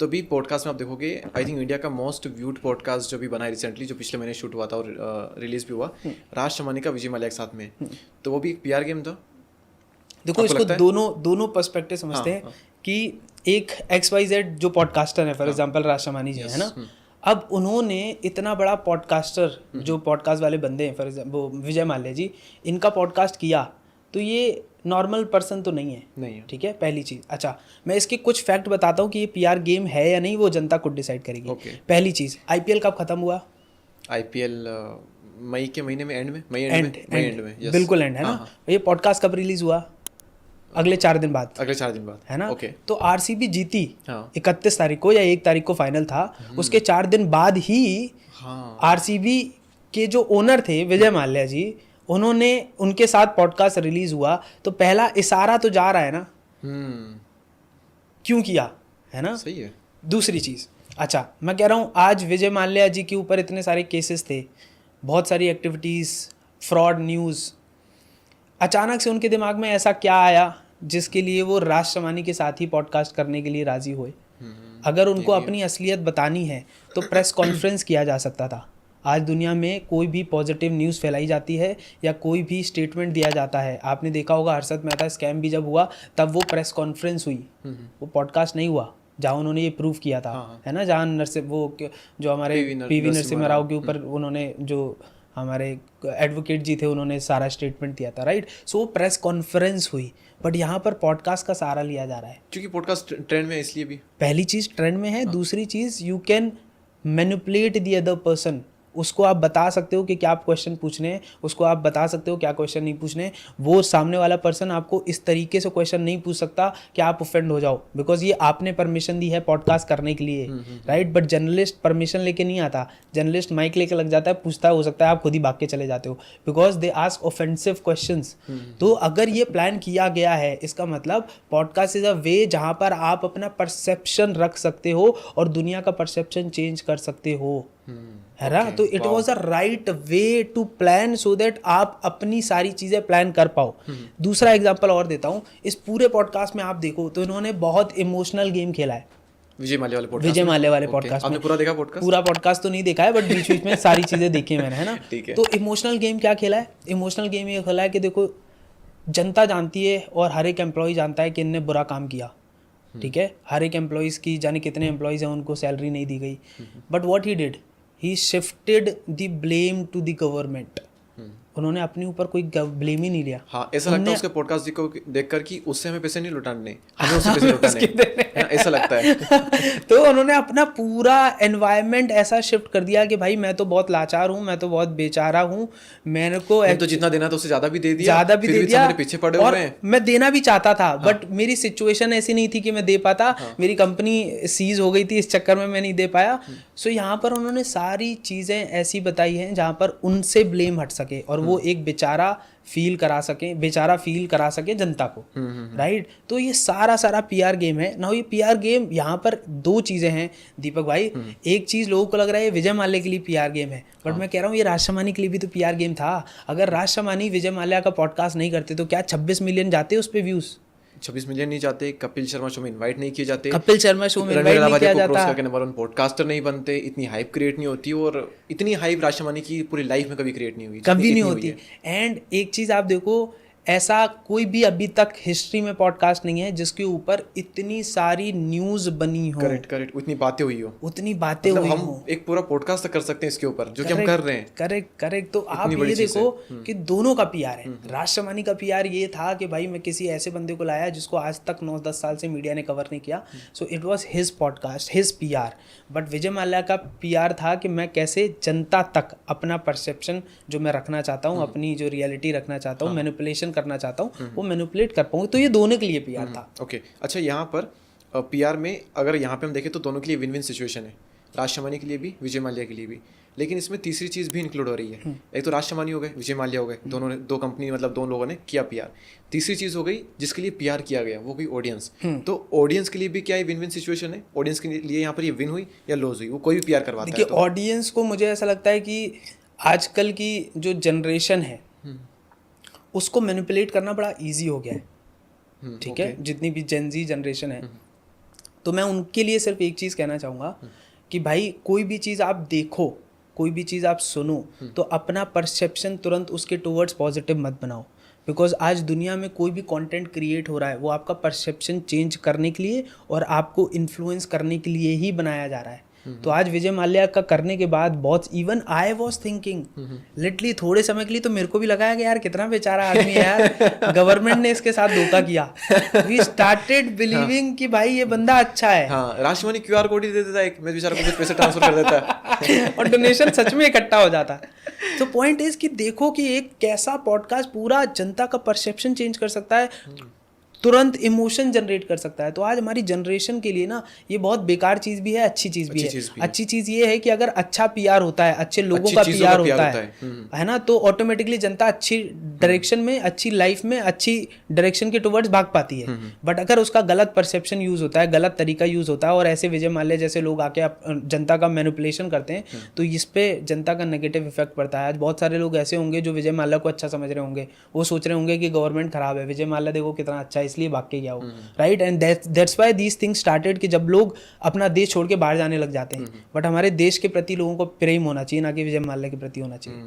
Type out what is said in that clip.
तो भी पॉडकास्ट में आप देखोगे, आई थिंक इंडिया का मोस्ट व्यूड पॉडकास्ट जो भी बना है रिसेंटली, जो पिछले महीने शूट हुआ था और रिलीज भी हुआ, राज शमानी का विजय माल्या के साथ में, तो वो भी एक पीआर गेम था। देखो इसको दोनों पर्सपेक्टिव समझते हैं कि एक XYZ जो पॉडकास्टर है, फॉर एग्जांपल राज शमानी जी है ना, अब उन्होंने इतना बड़ा पॉडकास्टर जो पॉडकास्ट वाले बंदे हैं, फॉर एग्जांपल वो विजय माल्या जी, इनका पॉडकास्ट किया, तो ये नॉर्मल पर्सन तो नहीं है। ठीक है, पहली चीज़। अच्छा, मैं इसके कुछ फैक्ट बताता हूँ कि ये पीआर गेम है या नहीं, वो जनता खुद डिसाइड करेगी। पहली चीज़, IPL कब खत्म हुआ? IPL मई के महीने में, एंड में, मई एंड में yes. बिल्कुल एंड है ना। ये पॉडकास्ट कब रिलीज हुआ? अगले 4 दिन बाद है ना। तो RCB जीती 31 तारीख को या 1 तारीख को फाइनल था, उसके 4 दिन बाद ही RCB के जो ओनर थे विजय माल्या जी, उन्होंने उनके साथ पॉडकास्ट रिलीज हुआ, तो पहला इशारा तो जा रहा है ना क्यों किया, है ना। सही है। दूसरी चीज़, अच्छा मैं कह रहा हूँ आज विजय माल्या जी के ऊपर इतने सारे केसेस थे, बहुत सारी एक्टिविटीज़, फ्रॉड न्यूज़, अचानक से उनके दिमाग में ऐसा क्या आया जिसके लिए वो राज शमानी के साथ ही पॉडकास्ट करने के लिए राज़ी हुए? अगर उनको अपनी असलियत बतानी है तो प्रेस कॉन्फ्रेंस किया जा सकता था। आज दुनिया में कोई भी पॉजिटिव न्यूज़ फैलाई जाती है या कोई भी स्टेटमेंट दिया जाता है, आपने देखा होगा हर्षद मेहता स्कैम भी जब हुआ तब वो प्रेस कॉन्फ्रेंस हुई, वो पॉडकास्ट नहीं हुआ, जहाँ उन्होंने ये प्रूव किया था, है ना, जहाँ जो हमारे PV नरसिम्हा राव के ऊपर उन्होंने, जो हमारे एडवोकेट जी थे, उन्होंने सारा स्टेटमेंट दिया था, राइट। सो प्रेस कॉन्फ्रेंस हुई, बट यहाँ पर पॉडकास्ट का सहारा लिया जा रहा है क्योंकि पॉडकास्ट ट्रेंड में है, इसलिए भी पहली चीज़ ट्रेंड में है। दूसरी चीज़, you can manipulate the other person, उसको आप बता सकते हो कि क्या आप क्वेश्चन पूछने हैं, उसको आप बता सकते हो क्या क्वेश्चन नहीं पूछने। वो सामने वाला पर्सन आपको इस तरीके से क्वेश्चन नहीं पूछ सकता कि आप ऑफेंड हो जाओ, बिकॉज ये आपने परमिशन दी है पॉडकास्ट करने के लिए, राइट। बट जर्नलिस्ट परमिशन लेके नहीं आता, जर्नलिस्ट माइक लेके लग जाता है, पूछता है, हो सकता है आप खुद ही भाग के चले जाते हो, because they ask offensive questions. तो अगर ये प्लान किया गया है, इसका मतलब पॉडकास्ट इज अ वे जहाँ पर आप अपना परसेप्शन रख सकते हो और दुनिया का परसेप्शन चेंज कर सकते हो, है ना। तो it was a right way to plan so that आप अपनी सारी चीज़ें प्लान कर पाओ। दूसरा एग्जांपल और देता हूँ, इस पूरे पॉडकास्ट में आप देखो तो इन्होंने बहुत इमोशनल गेम खेला है विजय माल्या वाले पॉडकास्ट में। आपने पूरा देखा पॉडकास्ट? पूरा पॉडकास्ट तो नहीं देखा है, बट बीच बीच में सारी चीज़ें देखी है मैंने, है ना। तो इमोशनल गेम क्या खेला है? इमोशनल गेम ये खेला है कि देखो, जनता जानती है और हर एक एम्प्लॉय जानता है कि इनने बुरा काम किया, ठीक है। हर एक एम्प्लॉयज़ की, जाने कितने एम्प्लॉयज़ हैं, उनको सैलरी नहीं दी गई, but what he did, he shifted the blame to the government। उन्होंने अपने ऊपर कोई ब्लेम ही नहीं लिया। हाँ, ऐसा लगता है उसके पॉडकास्ट को देखकर कि उससे हमें पैसे नहीं लुटाने, हमें उससे पैसे लुटाने ऐसा लगता है। तो उन्होंने अपना पूरा एनवायरनमेंट ऐसा शिफ्ट कर दिया कि भाई मैं तो बहुत लाचार हूँ, मैं तो बहुत बेचारा हूँ, मेरे को तो जितना देना था उससे ज़्यादा भी दे दिया, मेरे पीछे पड़े हुए हैं। मैं देना भी चाहता था, बट मेरी सिचुएशन ऐसी नहीं थी कि मैं दे पाता, मेरी कंपनी सीज हो गई थी, इस चक्कर में मैं नहीं दे पाया। सो यहाँ पर उन्होंने सारी चीज़ें ऐसी बताई हैं जहाँ पर उनसे ब्लेम हट सके और वो एक बेचारा फील करा सके जनता को, राइट। तो ये सारा पीआर गेम है ना। ये पीआर गेम, यहाँ पर 2 चीज़ें हैं दीपक भाई। एक चीज़ लोगों को लग रहा है विजय माल्या के लिए पीआर गेम है, बट मैं कह रहा हूँ ये राज शमानी के लिए भी तो पीआर गेम था। अगर राज शमानी विजय माल्या का पॉडकास्ट नहीं करते तो क्या 26 मिलियन जाते उस पर व्यूज़? 26 मिलियन नहीं जाते, कपिल शर्मा शो में इनवाइट नहीं किए जाते, कपिल शर्मा शो में इनवाइट नहीं किया जाता, नंबर 1 पॉडकास्टर नहीं बनते, इतनी हाइप क्रिएट नहीं होती, और इतनी हाइप राज शमानी की पूरी लाइफ में कभी क्रिएट नहीं हुई, कभी नहीं होती। एंड एक चीज़ आप देखो, ऐसा कोई भी अभी तक हिस्ट्री में पॉडकास्ट नहीं है जिसके ऊपर इतनी सारी न्यूज़ बनी हो। करेक्ट, उतनी बातें हुई हो, मतलब हम एक पूरा पॉडकास्ट कर सकते हैं इसके ऊपर, जो कि हम कर रहे हैं। करेक्ट। तो आप ये देखो कि दोनों का पीआर है। राज शमानी का पीआर ये था कि भाई मैं किसी ऐसे बंदे को लाया जिसको आज तक 9-10 साल से मीडिया ने कवर नहीं किया, so it was his podcast, his PR. But Vijay Mallya का पीआर था कि मैं कैसे जनता तक अपना परसेप्शन जो मैं रखना चाहता हूँ, अपनी जो रियलिटी रखना चाहता हूँ, मैनिपुलेशन करना चाहता हूँ, वो मैनिपुलेट कर पाऊँ। तो ये दोनों के लिए पीआर था। ओके, अच्छा, यहाँ पर पीआर में अगर यहाँ पे हम देखें तो दोनों के लिए विन विन सिचुएशन है, राज शमानी के लिए भी, विजय माल्या के लिए भी। लेकिन इसमें तीसरी चीज़ भी इंक्लूड हो रही है। एक तो राज शमानी हो गए, विजय माल्या हो गए, दोनों ने, 2 कंपनी, मतलब 2 लोगों ने किया पीआर। तीसरी चीज़ हो गई जिसके लिए पीआर किया गया, वो भी ऑडियंस। तो ऑडियंस के लिए भी क्या है, विन विन सिचुएशन है। ऑडियंस के लिए यहाँ पर ये विन हुई या लॉस हुई, वो कोई भी पीआर करवाता है। देखिए, ऑडियंस को मुझे ऐसा लगता है कि आजकल की जो जनरेशन है उसको मैनिपुलेट करना बड़ा ईजी हो गया है, ठीक है। जितनी भी जेन ज़ी जनरेशन है, तो मैं उनके लिए सिर्फ एक चीज़ कहना चाहूँगा कि भाई कोई भी चीज़ आप देखो, कोई भी चीज़ आप सुनो, तो अपना परसेप्शन तुरंत उसके टुवर्ड्स पॉजिटिव मत बनाओ। बिकॉज आज दुनिया में कोई भी कंटेंट क्रिएट हो रहा है वो आपका परसेप्शन चेंज करने के लिए और आपको इन्फ्लुएंस करने के लिए ही बनाया जा रहा है। तो आज विजय माल्या का करने के बाद बहुत, even I was thinking literally थोड़े समय के लिए तो मेरे को भी लगा कि यार कितना बेचारा आदमी है यार, गवर्नमेंट ने इसके साथ धोखा किया। वी स्टार्टेड बिलीविंग कि भाई ये बंदा अच्छा है। हाँ, राष्ट्रमणि QR कोड ही दे देता है, एक बेचारा को कुछ पैसे ट्रांसफर कर देता है और डोनेशन सच में इकट्ठा हो जाता है। तो पॉइंट इज कि देखो कि एक कैसा पॉडकास्ट पूरा जनता का परसेप्शन चेंज कर सकता है, तुरंत इमोशन जनरेट कर सकता है। तो आज हमारी जनरेशन के लिए ना ये बहुत बेकार चीज़ भी है, अच्छी चीज़ भी है। अच्छी चीज़ ये है कि अगर अच्छा पीआर होता है, अच्छे लोगों का पीआर होता है ना, तो ऑटोमेटिकली जनता अच्छी डायरेक्शन में, अच्छी लाइफ में, अच्छी डायरेक्शन के टुवर्ड्स भाग पाती है। बट अगर उसका गलत परसेप्शन यूज़ होता है, गलत तरीका यूज़ होता है और ऐसे विजय माल्या जैसे लोग आके जनता का मैनिपुलेशन करते हैं, तो इस पे जनता का नेगेटिव इफेक्ट पड़ता है। आज बहुत सारे लोग ऐसे होंगे जो विजय माल्या को अच्छा समझ रहे होंगे, वो सोच रहे होंगे कि गवर्नमेंट खराब है, विजय माल्या देखो कितना अच्छा है इसलिए भाग के गया हो, right. And that's why these things started कि जब लोग अपना देश छोड़ के बाहर जाने लग जाते हैं। बट हमारे देश के प्रति लोगों को प्रेम होना चाहिए, ना कि विजय माल्या के प्रति होना चाहिए।